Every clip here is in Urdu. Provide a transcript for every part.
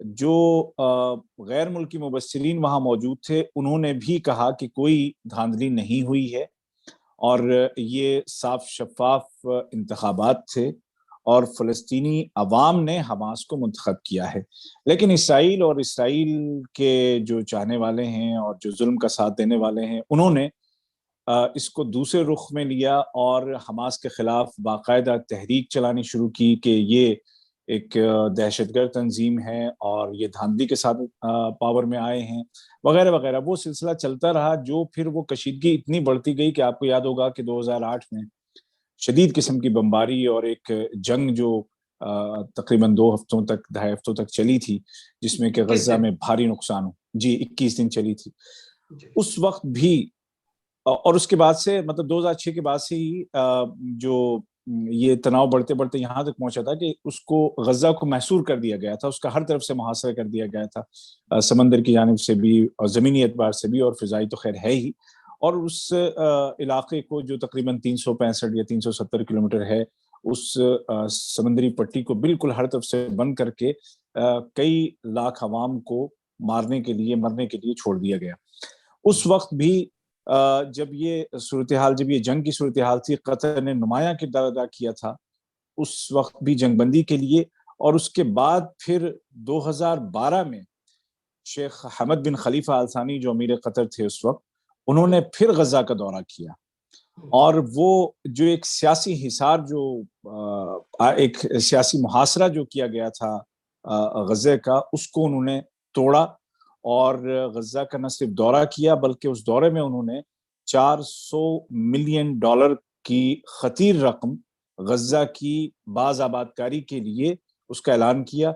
جو غیر ملکی مبصرین وہاں موجود تھے انہوں نے بھی کہا کہ کوئی دھاندلی نہیں ہوئی ہے اور یہ صاف شفاف انتخابات تھے اور فلسطینی عوام نے حماس کو منتخب کیا ہے. لیکن اسرائیل کے جو چاہنے والے ہیں اور جو ظلم کا ساتھ دینے والے ہیں انہوں نے اس کو دوسرے رخ میں لیا اور حماس کے خلاف باقاعدہ تحریک چلانی شروع کی کہ یہ ایک دہشت گرد تنظیم ہے اور یہ دھاندلی کے ساتھ پاور میں آئے ہیں وغیرہ وغیرہ. وہ سلسلہ چلتا رہا جو پھر وہ کشیدگی اتنی بڑھتی گئی کہ آپ کو یاد ہوگا کہ 2008 میں شدید قسم کی بمباری اور ایک جنگ جو تقریباً 2 ہفتوں تک چلی تھی جس میں کہ غزہ میں بھاری نقصان ہو. جی 21 دن چلی تھی. اس وقت بھی اور اس کے بعد سے مطلب 2006 کے بعد سے ہی جو یہ تناؤ بڑھتے بڑھتے یہاں تک پہنچا تھا کہ اس کو غزہ کو محصور کر دیا گیا تھا, اس کا ہر طرف سے محاصرہ کر دیا گیا تھا, سمندر کی جانب سے بھی اور زمینی اعتبار سے بھی اور فضائی تو خیر ہے ہی. اور اس علاقے کو جو تقریباً 365 یا 370 کلومیٹر ہے اس سمندری پٹی کو بالکل ہر طرف سے بند کر کے کئی لاکھ عوام کو مرنے کے لیے چھوڑ دیا گیا. اس وقت بھی جب یہ جنگ کی صورتحال تھی قطر نے نمایاں کردار ادا کیا تھا اس وقت بھی جنگ بندی کے لیے. اور اس کے بعد پھر 2012 میں شیخ حمد بن خلیفہ آل ثانی جو امیر قطر تھے اس وقت انہوں نے پھر غزہ کا دورہ کیا اور وہ جو ایک سیاسی حصار ایک سیاسی محاصرہ جو کیا گیا تھا غزہ کا اس کو انہوں نے توڑا اور غزہ کا نہ صرف دورہ کیا بلکہ اس دورے میں انہوں نے $400 ملین کی خطیر رقم غزہ کی باز آباد کاری کے لیے اس کا اعلان کیا.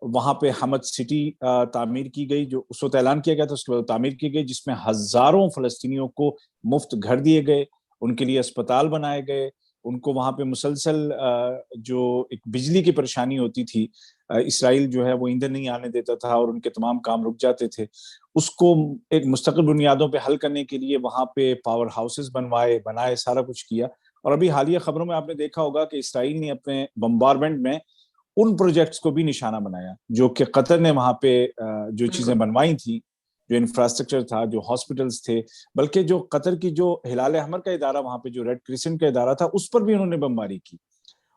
وہاں پہ حمد سٹی تعمیر کی گئی جو اس وقت اعلان کیا گیا تھا, اس کے بعد تعمیر کی گئی جس میں ہزاروں فلسطینیوں کو مفت گھر دیے گئے, ان کے لیے اسپتال بنائے گئے, ان کو وہاں پہ مسلسل جو ایک بجلی کی پریشانی ہوتی تھی, اسرائیل جو ہے وہ ایندھن نہیں آنے دیتا تھا اور ان کے تمام کام رک جاتے تھے, اس کو ایک مستقل بنیادوں پہ حل کرنے کے لیے وہاں پہ پاور ہاؤسز بنائے سارا کچھ کیا. اور ابھی حالیہ خبروں میں آپ نے دیکھا ہوگا کہ اسرائیل نے اپنے بمبارمنٹ میں ان پروجیکٹس کو بھی نشانہ بنایا جو کہ قطر نے وہاں پہ جو چیزیں بنوائی تھی, جو انفراسٹرکچر تھا, جو ہاسپٹلز تھے, بلکہ جو قطر کی جو ہلال احمر کا ادارہ وہاں پہ جو ریڈ کریسنٹ کا ادارہ تھا اس پر بھی انہوں نے بمباری کی.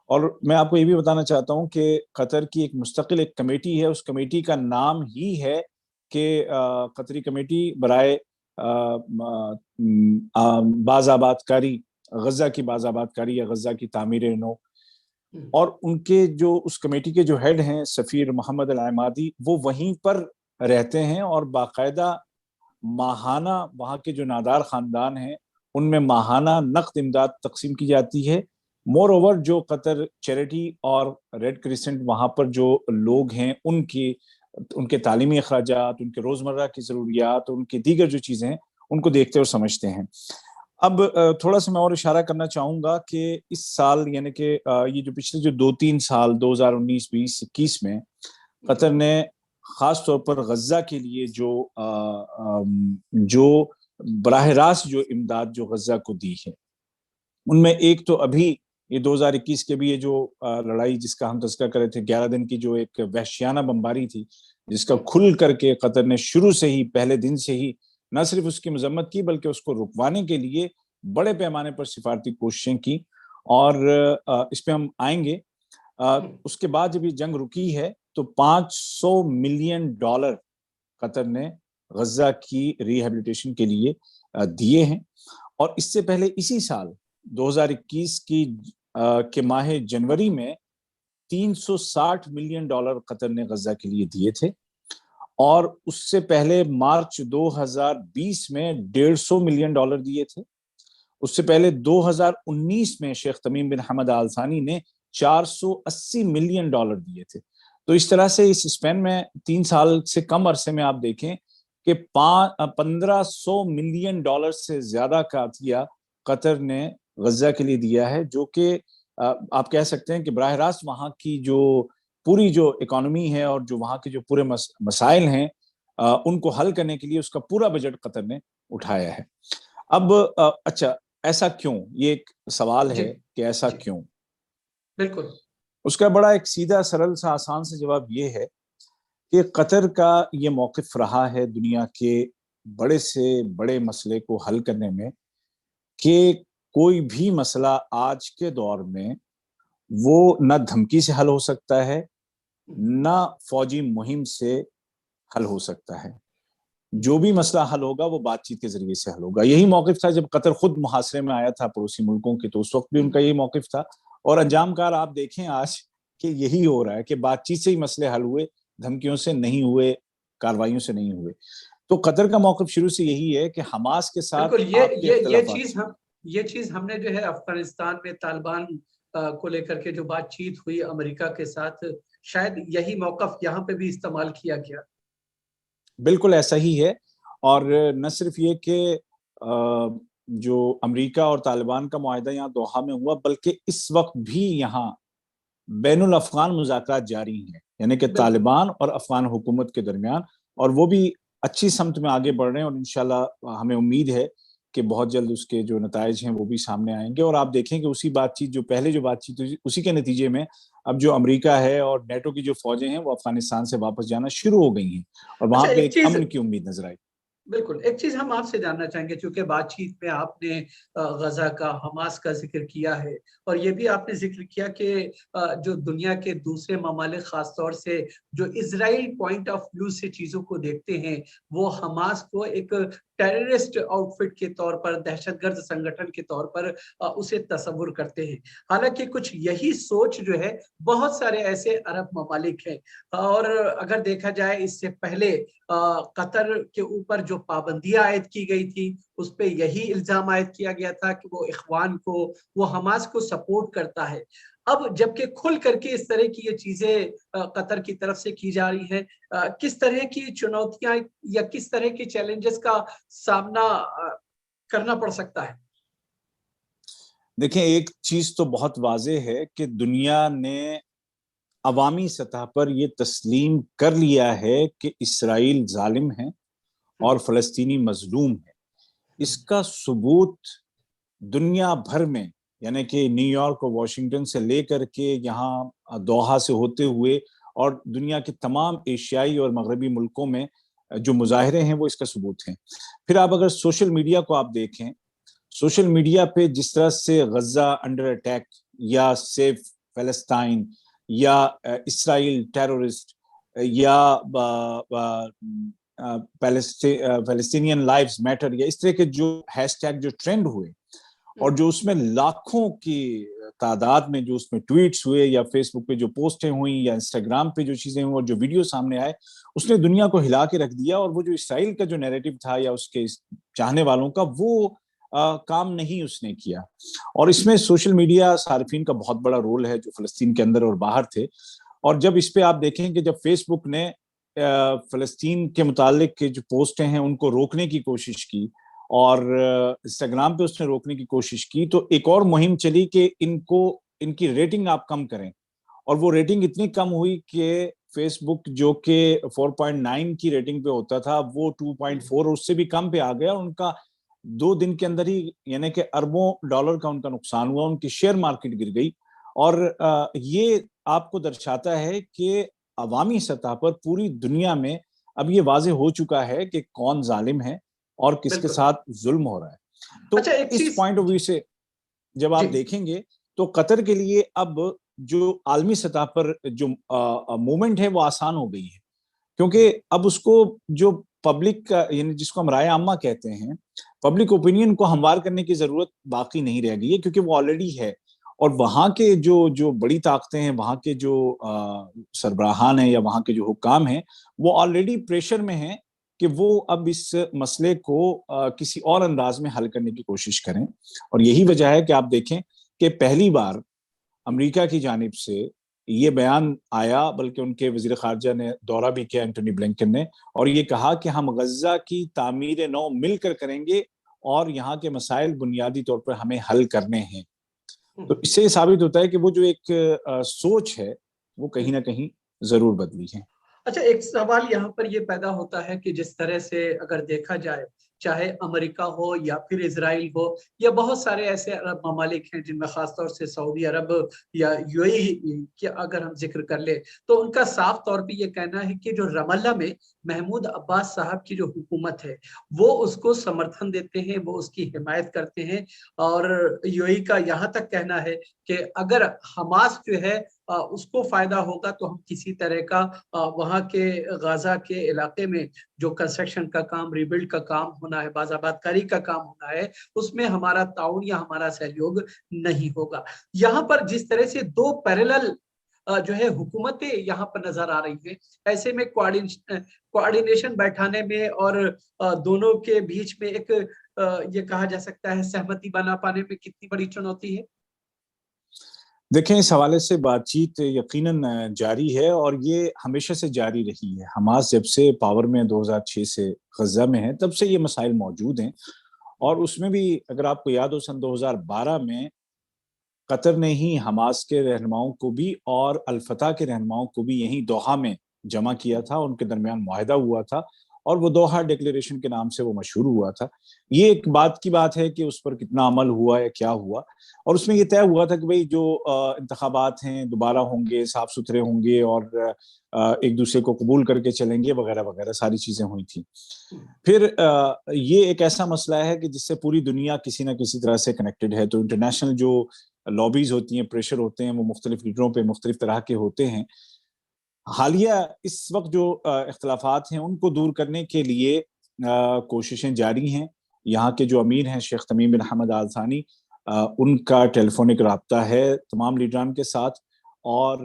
اور میں آپ کو یہ بھی بتانا چاہتا ہوں کہ قطر کی ایک مستقل ایک کمیٹی ہے, اس کمیٹی کا نام ہی ہے کہ قطری کمیٹی برائے باز آباد کاری, غزہ کی باز آباد کاری یا غزہ کی تعمیر نو. اور ان کے جو اس کمیٹی کے جو ہیڈ ہیں سفیر محمد العمادی وہ وہیں پر رہتے ہیں اور باقاعدہ ماہانہ وہاں کے جو نادار خاندان ہیں ان میں ماہانہ نقد امداد تقسیم کی جاتی ہے. مور اوور جو قطر چیریٹی اور ریڈ کریسنٹ وہاں پر جو لوگ ہیں ان کے تعلیمی اخراجات, ان کے روزمرہ کی ضروریات, ان کے دیگر جو چیزیں ہیں ان کو دیکھتے اور سمجھتے ہیں. اب تھوڑا سا میں اور اشارہ کرنا چاہوں گا کہ اس سال یعنی کہ یہ جو پچھلے جو 2-3 سال 2019, 20, 21 میں قطر نے خاص طور پر غزہ کے لیے جو براہ راست جو امداد جو غزہ کو دی ہے ان میں ایک تو ابھی یہ 2021 کے بھی یہ جو لڑائی جس کا ہم تذکرہ کر رہے تھے 11 دن کی جو ایک وحشیانہ بمباری تھی جس کا کھل کر کے قطر نے شروع سے ہی پہلے دن سے ہی نہ صرف اس کی مذمت کی بلکہ اس کو رکوانے کے لیے بڑے پیمانے پر سفارتی کوششیں کی اور اس پہ ہم آئیں گے. اس کے بعد جب یہ جنگ رکی ہے تو $500 ملین قطر نے غزہ کی ری ہیبلیٹیشن کے لیے دیے ہیں. اور اس سے پہلے اسی سال 2021 کے ماہ جنوری میں $360 ملین قطر نے غزہ کے لیے دیے تھے اور اس سے پہلے مارچ 2020 میں $150 ملین دیے تھے. اس سے پہلے 2019 میں شیخ تمیم بن حمد آل ثانی نے $480 ملین دیے تھے. تو اس طرح سے اس اسپین میں 3 سال سے کم عرصے میں آپ دیکھیں کہ $1500 ملین سے زیادہ کا عطیہ قطر نے غزہ کے لیے دیا ہے, جو کہ آپ کہہ سکتے ہیں کہ براہ راست وہاں کی جو پوری جو اکانومی ہے اور جو وہاں کے جو پورے مسائل ہیں ان کو حل کرنے کے لیے اس کا پورا بجٹ قطر نے اٹھایا ہے. اب اچھا ایسا کیوں, یہ ایک سوال ہے کہ ایسا کیوں. بالکل اس کا بڑا ایک سیدھا سرل سا آسان سے جواب یہ ہے کہ قطر کا یہ موقف رہا ہے دنیا کے بڑے سے بڑے مسئلے کو حل کرنے میں کہ کوئی بھی مسئلہ آج کے دور میں وہ نہ دھمکی سے حل ہو سکتا ہے نہ فوجی مہم سے حل ہو سکتا ہے. جو بھی مسئلہ حل ہوگا وہ بات چیت کے ذریعے سے حل ہوگا. یہی موقف تھا جب قطر خود محاصرے میں آیا تھا پڑوسی ملکوں کے، تو اس وقت بھی ان کا یہی موقف تھا. اور انجام کار آپ دیکھیں آج کہ یہی ہو رہا ہے کہ بات چیت سے ہی مسئلے حل ہوئے، دھمکیوں سے نہیں ہوئے، کاروائیوں سے نہیں ہوئے. تو قطر کا موقف شروع سے یہی ہے کہ حماس کے ساتھ بالکل آپ کے اختلافات، یہ چیز ہم نے جو ہے افغانستان میں طالبان کو لے کر کے جو بات چیت ہوئی امریکہ کے ساتھ، شاید یہی موقف یہاں پہ بھی استعمال کیا گیا. بالکل ایسا ہی ہے. اور نہ صرف یہ کہ جو امریکہ اور طالبان کا معاہدہ یہاں دوحہ میں ہوا، بلکہ اس وقت بھی یہاں بین الافغان مذاکرات جاری ہیں، یعنی کہ بالکل طالبان اور افغان حکومت کے درمیان، اور وہ بھی اچھی سمت میں آگے بڑھ رہے ہیں. اور انشاءاللہ ہمیں امید ہے کہ بہت جلد اس کے جو نتائج ہیں وہ بھی سامنے آئیں گے. اور آپ دیکھیں کہ اسی بات چیت جو پہلے جو بات چیت ہوئی، اسی کے نتیجے میں اب جو امریکہ ہے اور نیٹو کی جو فوجیں ہیں وہ افغانستان سے واپس جانا شروع ہو گئی ہیں، اور اچھا وہاں پہ ایک ایک چیز، امن کی امید نظر آئی. بالکل ایک چیز ہم آپ سے جاننا چاہیں گے، چونکہ بات چیت میں آپ نے غزہ کا، حماس کا ذکر کیا ہے، اور یہ بھی آپ نے ذکر کیا کہ جو دنیا کے دوسرے ممالک خاص طور سے جو اسرائیل پوائنٹ آف ویو سے چیزوں کو دیکھتے ہیں، وہ حماس کو ایک ٹیررسٹ آؤٹ فٹ کے طور پر، دہشت گرد سنگٹھن کے طور پر اسے تصور کرتے ہیں. حالانکہ کچھ یہی سوچ جو ہے بہت سارے ایسے عرب ممالک ہیں. اور اگر دیکھا جائے اس سے پہلے قطر کے اوپر جو پابندیاں عائد کی گئی تھی، اس پہ یہی الزام عائد کیا گیا تھا کہ وہ اخوان کو، وہ حماس کو سپورٹ کرتا ہے. اب جبکہ کھل کر کے اس طرح کی یہ چیزیں قطر کی طرف سے کی جا رہی ہیں، کس طرح کی چنوتیاں یا کس طرح کے چیلنجز کا سامنا کرنا پڑ سکتا ہے؟ دیکھیں ایک چیز تو بہت واضح ہے کہ دنیا نے عوامی سطح پر یہ تسلیم کر لیا ہے کہ اسرائیل ظالم ہے اور فلسطینی مظلوم ہے. اس کا ثبوت دنیا بھر میں، یعنی کہ نیو یارک اور واشنگٹن سے لے کر کے یہاں دوحہ سے ہوتے ہوئے اور دنیا کے تمام ایشیائی اور مغربی ملکوں میں جو مظاہرے ہیں وہ اس کا ثبوت ہیں. پھر آپ اگر سوشل میڈیا کو آپ دیکھیں، سوشل میڈیا پہ جس طرح سے غزہ انڈر اٹیک یا سیف فلسطین یا اسرائیل ٹیرورسٹ یا فلسطینین لائفز میٹر یا اس طرح کے جو ہیش ٹیگ جو ٹرینڈ ہوئے، اور جو اس میں لاکھوں کی تعداد میں جو اس میں ٹویٹس ہوئے یا فیس بک پہ جو پوسٹیں ہوئیں یا انسٹاگرام پہ جو چیزیں ہوئیں اور جو ویڈیو سامنے آئے، اس نے دنیا کو ہلا کے رکھ دیا. اور وہ جو اسرائیل کا جو نیریٹو تھا یا اس کے چاہنے والوں کا، وہ کام نہیں اس نے کیا. اور اس میں سوشل میڈیا صارفین کا بہت بڑا رول ہے جو فلسطین کے اندر اور باہر تھے. اور جب اس پہ آپ دیکھیں کہ جب فیس بک نے فلسطین کے متعلق کے جو پوسٹیں ہیں ان کو روکنے کی کوشش کی اور انسٹاگرام پہ اس نے روکنے کی کوشش کی، تو ایک اور مہم چلی کہ ان کی ریٹنگ آپ کم کریں. اور وہ ریٹنگ اتنی کم ہوئی کہ فیس بک جو کہ 4.9 کی ریٹنگ پہ ہوتا تھا وہ 2.4 اور اس سے بھی کم پہ آ گیا. اور ان کا 2 دن کے اندر ہی یعنی کہ اربوں ڈالر کا ان کا نقصان ہوا، ان کی شیئر مارکیٹ گر گئی. اور یہ آپ کو درشاتا ہے کہ عوامی سطح پر پوری دنیا میں اب یہ واضح ہو چکا ہے کہ کون ظالم ہے اور کس کے بالکل. ساتھ ظلم ہو رہا ہے. تو اچھا ایک اس چیز، پوائنٹ آف ویو سے جب جی آپ دیکھیں گے تو قطر کے لیے اب جو عالمی سطح پر جو موومنٹ ہے وہ آسان ہو گئی ہے، کیونکہ اب اس کو جو پبلک یعنی جس کو ہم رائے عامہ کہتے ہیں، پبلک اوپینین کو ہموار کرنے کی ضرورت باقی نہیں رہ گئی ہے، کیونکہ وہ آلریڈی ہے. اور وہاں کے جو بڑی طاقتیں ہیں، وہاں کے جو سربراہان ہیں یا وہاں کے جو حکام ہیں، وہ آلریڈی پریشر میں ہیں کہ وہ اب اس مسئلے کو کسی اور انداز میں حل کرنے کی کوشش کریں. اور یہی وجہ ہے کہ آپ دیکھیں کہ پہلی بار امریکہ کی جانب سے یہ بیان آیا، بلکہ ان کے وزیر خارجہ نے دورہ بھی کیا اینٹونی بلنکن نے، اور یہ کہا کہ ہم غزہ کی تعمیر نو مل کر کریں گے اور یہاں کے مسائل بنیادی طور پر ہمیں حل کرنے ہیں. تو اس سے یہ ثابت ہوتا ہے کہ وہ جو ایک سوچ ہے وہ کہیں نہ کہیں ضرور بدلی ہے. اچھا ایک سوال یہاں پر یہ پیدا ہوتا ہے کہ جس طرح سے اگر دیکھا جائے چاہے امریکہ ہو یا پھر اسرائیل ہو یا بہت سارے ایسے عرب ممالک ہیں جن میں خاص طور سے سعودی عرب یا یو اے ای کی اگر ہم ذکر کر لیں تو ان کا صاف طور پہ یہ کہنا ہے کہ جو رام اللہ میں محمود عباس صاحب کی جو حکومت ہے وہ اس کو سمرتھن دیتے ہیں، وہ اس کی حمایت کرتے ہیں، اور یو اے ای کا یہاں تک کہنا ہے کہ اگر حماس جو ہے اس کو فائدہ ہوگا تو ہم کسی طرح کا وہاں کے غزہ کے علاقے میں جو کنسٹرکشن کا کام، ریبلڈ کا کام ہونا ہے، باز آباد کاری کا کام ہونا ہے، اس میں ہمارا تعاون یا ہمارا سہیوگ نہیں ہوگا۔ یہاں پر جس طرح سے دو پیرالل جو ہے حکومتیں یہاں پر نظر آ رہی ہیں، ایسے میں کوآرڈینیشن بیٹھانے میں اور دونوں کے بیچ میں ایک یہ کہا جا سکتا ہے سہمتی بنا پانے میں کتنی بڑی چنوتی ہے؟ دیکھیں، اس حوالے سے بات چیت یقیناً جاری ہے اور یہ ہمیشہ سے جاری رہی ہے۔ حماس جب سے پاور میں 2006 سے غزہ میں ہے تب سے یہ مسائل موجود ہیں، اور اس میں بھی اگر آپ کو یاد ہو سن 2012 میں قطر نے ہی حماس کے رہنماؤں کو بھی اور الفتح کے رہنماؤں کو بھی یہیں دوحہ میں جمع کیا تھا، ان کے درمیان معاہدہ ہوا تھا اور وہ دوحہ ڈیکلیریشن کے نام سے وہ مشہور ہوا تھا۔ یہ ایک بات کی بات ہے کہ اس پر کتنا عمل ہوا یا کیا ہوا، اور اس میں یہ طے ہوا تھا کہ بھئی جو انتخابات ہیں دوبارہ ہوں گے، صاف ستھرے ہوں گے اور ایک دوسرے کو قبول کر کے چلیں گے وغیرہ وغیرہ ساری چیزیں ہوئی تھیں۔ پھر یہ ایک ایسا مسئلہ ہے کہ جس سے پوری دنیا کسی نہ کسی طرح سے کنیکٹڈ ہے، تو انٹرنیشنل جو لابیز ہوتی ہیں، پریشر ہوتے ہیں، وہ مختلف لیڈروں پہ مختلف طرح کے ہوتے ہیں۔ حالیہ اس وقت جو اختلافات ہیں ان کو دور کرنے کے لیے کوششیں جاری ہیں۔ یہاں کے جو امیر ہیں شیخ تمیم بن حمد آل ثانی، ان کا ٹیلی فونک رابطہ ہے تمام لیڈران کے ساتھ، اور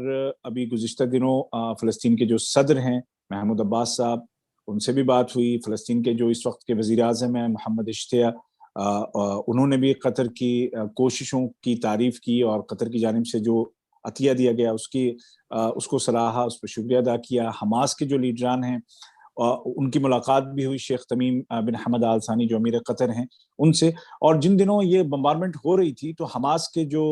ابھی گزشتہ دنوں فلسطین کے جو صدر ہیں محمود عباس صاحب، ان سے بھی بات ہوئی۔ فلسطین کے جو اس وقت کے وزیر اعظم ہیں محمد اشتیاء، انہوں نے بھی قطر کی کوششوں کی تعریف کی اور قطر کی جانب سے جو عطیہ دیا گیا اس کو سراہا، اس پر شکریہ ادا کیا۔ حماس کے جو لیڈران ہیں ان کی ملاقات بھی ہوئی شیخ تمیم بن حمد آل ثانی جو امیر قطر ہیں ان سے، اور جن دنوں یہ بمبارمنٹ ہو رہی تھی تو حماس کے جو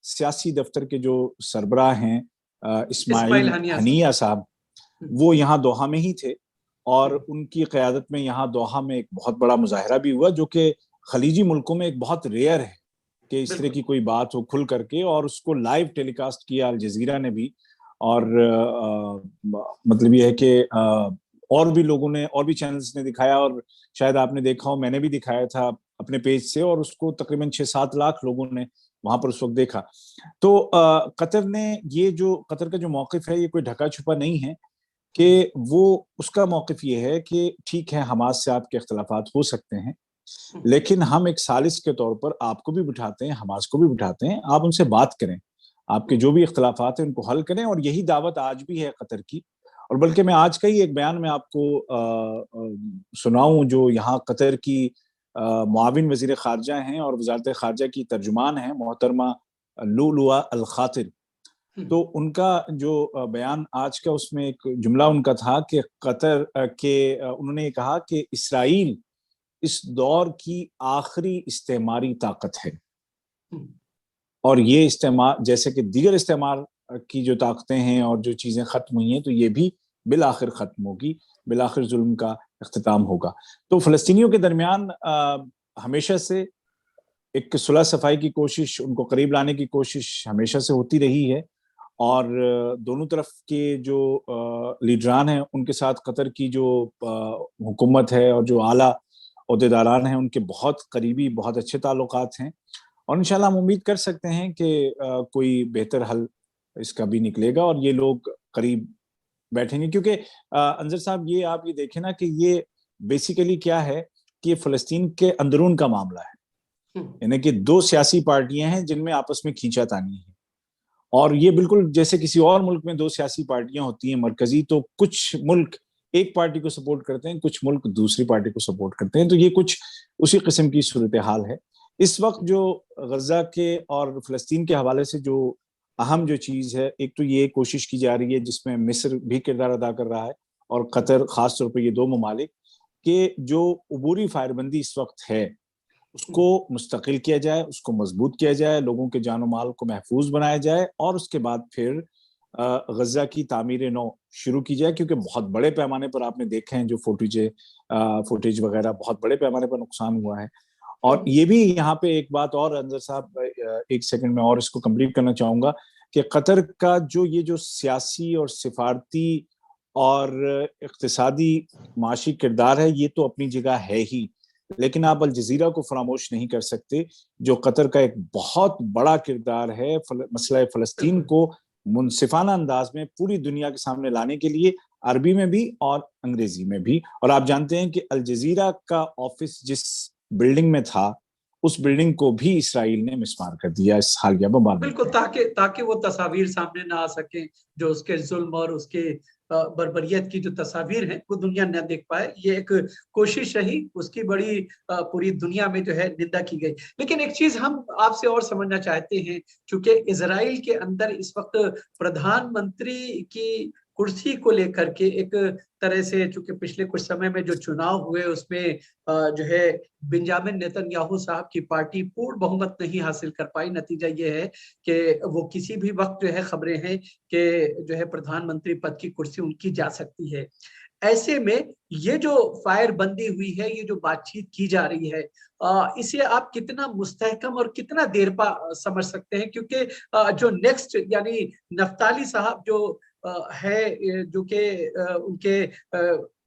سیاسی دفتر کے جو سربراہ ہیں اسماعیل ہنیہ صاحب، وہ یہاں دوحہ میں ہی تھے، اور ان کی قیادت میں یہاں دوحہ میں ایک بہت بڑا مظاہرہ بھی ہوا، جو کہ خلیجی ملکوں میں ایک بہت ریئر ہے کہ اس طرح کی کوئی بات ہو کھل کر کے، اور اس کو لائیو ٹیلی کاسٹ کیا الجزیرہ نے بھی، اور مطلب یہ ہے کہ اور بھی لوگوں نے، اور بھی چینلز نے دکھایا، اور شاید آپ نے دیکھا ہو، میں نے بھی دکھایا تھا اپنے پیج سے، اور اس کو تقریباً 6-7 لاکھ لوگوں نے وہاں پر اس وقت دیکھا۔ تو قطر نے قطر کا جو موقف ہے یہ کوئی ڈھکا چھپا نہیں ہے، کہ وہ اس کا موقف یہ ہے کہ ٹھیک ہے حماس سے آپ کے اختلافات ہو سکتے ہیں، لیکن ہم ایک ثالث کے طور پر آپ کو بھی بٹھاتے ہیں، حماس کو بھی بٹھاتے ہیں، آپ ان سے بات کریں، آپ کے جو بھی اختلافات ہیں ان کو حل کریں، اور یہی دعوت آج بھی ہے قطر کی۔ اور بلکہ میں آج کا ہی ایک بیان میں آپ کو سناؤں، جو یہاں قطر کی معاون وزیر خارجہ ہیں اور وزارت خارجہ کی ترجمان ہیں محترمہ لؤلؤہ الخاطر، تو ان کا جو بیان آج کا، اس میں ایک جملہ ان کا تھا کہ قطر کے انہوں نے یہ کہا کہ اسرائیل اس دور کی آخری استعماری طاقت ہے، اور یہ استعمار جیسے کہ دیگر استعمار کی جو طاقتیں ہیں اور جو چیزیں ختم ہوئی ہیں، تو یہ بھی بالآخر ختم ہوگی، بالآخر ظلم کا اختتام ہوگا۔ تو فلسطینیوں کے درمیان ہمیشہ سے ایک صلح صفائی کی کوشش، ان کو قریب لانے کی کوشش ہمیشہ سے ہوتی رہی ہے، اور دونوں طرف کے جو لیڈران ہیں ان کے ساتھ قطر کی جو حکومت ہے اور جو اعلیٰ عہدیداران ہیں ان کے بہت قریبی، بہت اچھے تعلقات ہیں، اور انشاءاللہ ہم امید کر سکتے ہیں کہ کوئی بہتر حل اس کا بھی نکلے گا اور یہ لوگ قریب بیٹھیں گے، کیونکہ انظر صاحب یہ آپ یہ دیکھیں نا کہ یہ بیسیکلی کیا ہے کہ یہ فلسطین کے اندرون کا معاملہ ہے، یعنی کہ دو سیاسی پارٹیاں ہیں جن میں آپس میں کھینچا تانی ہے، اور یہ بالکل جیسے کسی اور ملک میں دو سیاسی پارٹیاں ہوتی ہیں مرکزی، تو کچھ ملک ایک پارٹی کو سپورٹ کرتے ہیں، کچھ ملک دوسری پارٹی کو سپورٹ کرتے ہیں، تو یہ کچھ اسی قسم کی صورتحال ہے اس وقت۔ جو غزہ کے اور فلسطین کے حوالے سے جو اہم جو چیز ہے، ایک تو یہ کوشش کی جا رہی ہے جس میں مصر بھی کردار ادا کر رہا ہے اور قطر، خاص طور پہ یہ دو ممالک، کہ جو عبوری فائر بندی اس وقت ہے اس کو مستقل کیا جائے، اس کو مضبوط کیا جائے، لوگوں کے جان و مال کو محفوظ بنایا جائے، اور اس کے بعد پھر غزہ کی تعمیر نو شروع کی جائے، کیونکہ بہت بڑے پیمانے پر آپ نے دیکھے ہیں جو فوٹیج وغیرہ بہت بڑے پیمانے پر نقصان ہوا ہے. اور یہ بھی یہاں پہ ایک بات اور انظر صاحب، ایک سیکنڈ میں اور اس کو کمپلیٹ کرنا چاہوں گا کہ قطر کا یہ جو سیاسی اور سفارتی اور اقتصادی معاشی کردار ہے یہ تو اپنی جگہ ہے ہی، لیکن آپ الجزیرہ کو فراموش نہیں کر سکتے جو قطر کا ایک بہت بڑا کردار ہے مسئلہ فلسطین کو منصفانہ انداز میں پوری دنیا کے سامنے لانے کے لیے، عربی میں بھی اور انگریزی میں بھی. اور آپ جانتے ہیں کہ الجزیرہ کا آفس جس بلڈنگ میں تھا اس بلڈنگ کو بھی اسرائیل نے مسمار کر دیا اس حالیہ بمبارمنٹ. بالکل، تاکہ وہ تصاویر سامنے نہ آ سکیں جو اس کے ظلم اور اس کے بربریت کی جو تصاویر ہیں وہ دنیا نہ دیکھ پائے. یہ ایک کوشش رہی، اس کی بڑی پوری دنیا میں جو ہے نندا کی گئی. لیکن ایک چیز ہم آپ سے اور سمجھنا چاہتے ہیں، چونکہ اسرائیل کے اندر اس وقت پردھان منتری کی کرسی کو لے کر کے ایک طرح سے، چونکہ پچھلے کچھ سمے میں جو چناؤ ہوئے اس میں جو ہے بنجامن نیتن یاہو صاحب کی پارٹی پور بہمت نہیں حاصل کر پائی. نتیجہ یہ ہے کہ وہ کسی بھی وقت جو ہے خبریں ہیں کہ جو ہے پردھان منتری پد کی کرسی ان کی جا سکتی ہے. ایسے میں یہ جو فائر بندی ہوئی ہے، یہ جو بات چیت کی جا رہی ہے، اسے آپ کتنا مستحکم اور کتنا دیر پا سمجھ سکتے ہیں؟ کیونکہ جو نیکسٹ یعنی نفتالی صاحب جو ہے، جو کہ ان کے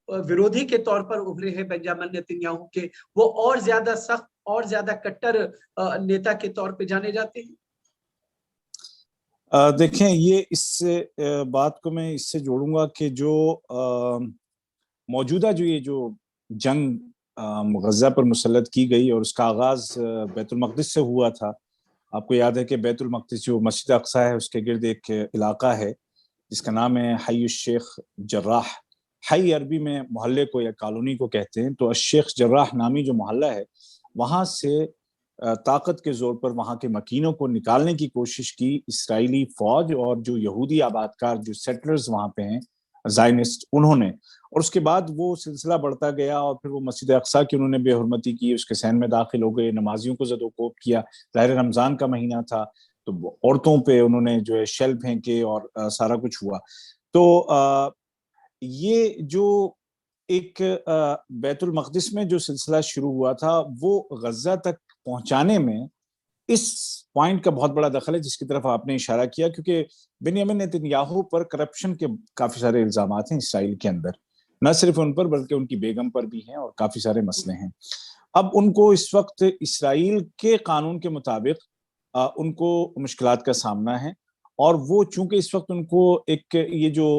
ورودھی کے طور پر ابھرے ہیں بنجامن نیتن یاہو کے، وہ اور زیادہ سخت اور زیادہ کٹر نیتا کے طور پہ جانے جاتے ہیں. دیکھیں، یہ اس بات کو میں اس سے جوڑوں گا کہ جو موجودہ یہ جو جنگ غزہ پر مسلط کی گئی اور اس کا آغاز بیت المقدس سے ہوا تھا. آپ کو یاد ہے کہ بیت المقدس جو مسجد اقصی ہے اس کے گرد ایک علاقہ ہے جس کا نام ہے حی الشیخ جراح. حی عربی میں محلے کو یا کالونی کو کہتے ہیں، تو الشیخ جراح نامی جو محلہ ہے وہاں سے طاقت کے زور پر وہاں کے مکینوں کو نکالنے کی کوشش کی اسرائیلی فوج اور جو یہودی آبادکار جو سیٹلرز وہاں پہ ہیں زائنسٹ انہوں نے. اور اس کے بعد وہ سلسلہ بڑھتا گیا اور پھر وہ مسجد اقصی کی انہوں نے بے حرمتی کی، اس کے صحن میں داخل ہو گئے، نمازیوں کو زد و کوب کیا. ظاہر رمضان کا مہینہ تھا تو عورتوں پہ انہوں نے جو ہے شیل پھینکے اور سارا کچھ ہوا. تو یہ جو ایک بیت المقدس میں جو سلسلہ شروع ہوا تھا وہ غزہ تک پہنچانے میں اس پوائنٹ کا بہت بڑا دخل ہے جس کی طرف آپ نے اشارہ کیا، کیونکہ بنیامین نیتن یاہو پر کرپشن کے کافی سارے الزامات ہیں اسرائیل کے اندر، نہ صرف ان پر بلکہ ان کی بیگم پر بھی ہیں اور کافی سارے مسئلے ہیں. اب ان کو اس وقت اسرائیل کے قانون کے مطابق ان کو مشکلات کا سامنا ہے، اور وہ چونکہ اس وقت ان کو ایک یہ جو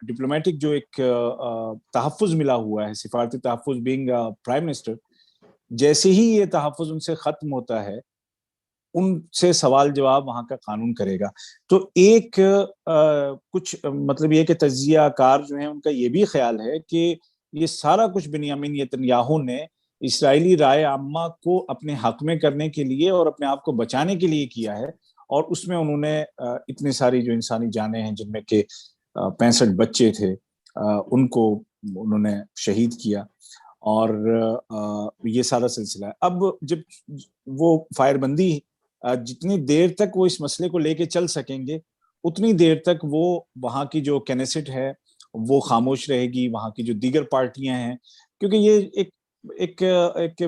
ڈپلومیٹک جو ایک تحفظ ملا ہوا ہے، سفارتی تحفظ بینگ پرائم منسٹر، جیسے ہی یہ تحفظ ان سے ختم ہوتا ہے ان سے سوال جواب وہاں کا قانون کرے گا. تو ایک کچھ مطلب یہ کہ تجزیہ کار جو ہیں ان کا یہ بھی خیال ہے کہ یہ سارا کچھ بنیامین نیتن یاہو نے اسرائیلی رائے عامہ کو اپنے حق میں کرنے کے لیے اور اپنے آپ کو بچانے کے لیے کیا ہے، اور اس میں انہوں نے اتنی ساری جو انسانی جانیں ہیں جن میں کہ 65 بچے تھے ان کو انہوں نے شہید کیا، اور یہ سارا سلسلہ ہے. اب جب وہ فائر بندی جتنی دیر تک وہ اس مسئلے کو لے کے چل سکیں گے اتنی دیر تک وہ وہاں کی جو کینیسٹ ہے وہ خاموش رہے گی، وہاں کی جو دیگر پارٹیاں ہیں، کیونکہ یہ ایک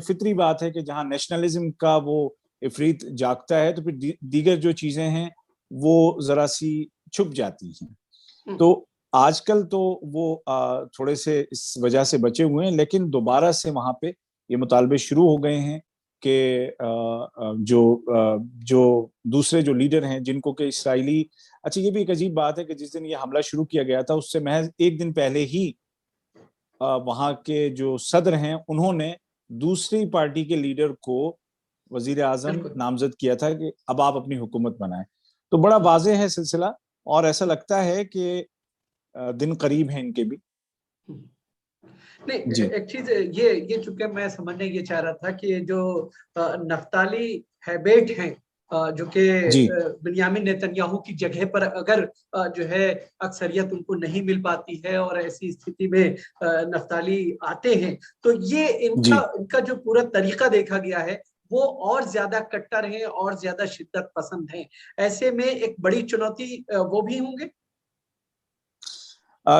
فطری بات ہے کہ جہاں نیشنلزم کا وہ افریت جاگتا ہے تو پھر دیگر جو چیزیں ہیں وہ ذرا سی چھپ جاتی ہیں. تو آج کل تو وہ تھوڑے سے اس وجہ سے بچے ہوئے ہیں، لیکن دوبارہ سے وہاں پہ یہ مطالبے شروع ہو گئے ہیں کہ جو دوسرے جو لیڈر ہیں جن کو کہ اسرائیلی، اچھا یہ بھی ایک عجیب بات ہے کہ جس دن یہ حملہ شروع کیا گیا تھا اس سے محض ایک دن پہلے ہی وہاں کے جو صدر ہیں انہوں نے دوسری پارٹی کے لیڈر کو وزیر اعظم نامزد کیا تھا کہ اب آپ اپنی حکومت بنائیں. تو بڑا واضح ہے سلسلہ، اور ایسا لگتا ہے کہ دن قریب ہیں ان کے بھی. نہیں، ایک چیز یہ چونکہ میں سمجھنے یہ چاہ رہا تھا کہ جو نفتالی ہیبیٹ ہیں جو کہ بنیامین نیتن یاہو کی جگہ پر اگر جو ہے اکثریت ان کو نہیں مل پاتی ہے اور ایسی استھتی میں نفتالی آتے ہیں تو یہ ان کا جو پورا طریقہ دیکھا گیا ہے وہ اور زیادہ کٹر ہیں اور زیادہ شدت پسند ہیں. ایسے میں ایک بڑی چنوتی وہ بھی ہوں گے.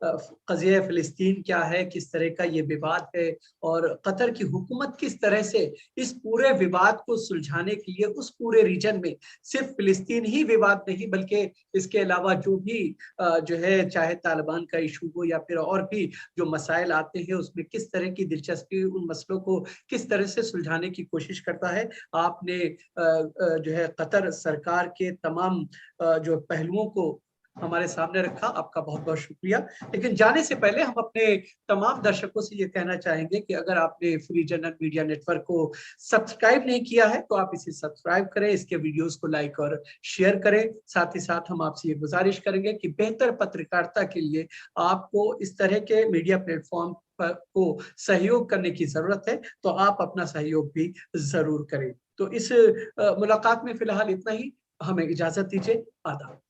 قضیہ فلسطین کیا ہے، کس طرح کا یہ وواد ہے، اور قطر کی حکومت کس طرح سے اس پورے وواد کو سلجھانے کے لیے اس پورے ریجن میں صرف فلسطین ہی وواد نہیں بلکہ اس کے علاوہ جو بھی جو ہے چاہے طالبان کا ایشو ہو یا پھر اور بھی جو مسائل آتے ہیں اس میں کس طرح کی دلچسپی ان مسئلوں کو کس طرح سے سلجھانے کی کوشش کرتا ہے۔ آپ نے جو ہے قطر سرکار کے تمام جو پہلوؤں کو ہمارے سامنے رکھا، آپ کا بہت بہت شکریہ۔ لیکن جانے سے پہلے ہم اپنے تمام درشکوں سے یہ کہنا چاہیں گے کہ اگر آپ نے free journal media network کو سبسکرائب نہیں کیا ہے تو آپ اسے سبسکرائب کریں، اس کے ویڈیوز کو لائک اور شیئر کریں۔ ساتھ ہی ساتھ ہم آپ سے یہ گزارش کریں گے کہ بہتر پترکارتا کے لیے آپ کو اس طرح کے میڈیا پلیٹ فارم کو سہیوگ کرنے کی ضرورت ہے، تو آپ اپنا سہیوگ بھی ضرور کریں۔ تو اس ملاقات میں فی الحال اتنا ہی، ہمیں اجازت دیجیے، آداب۔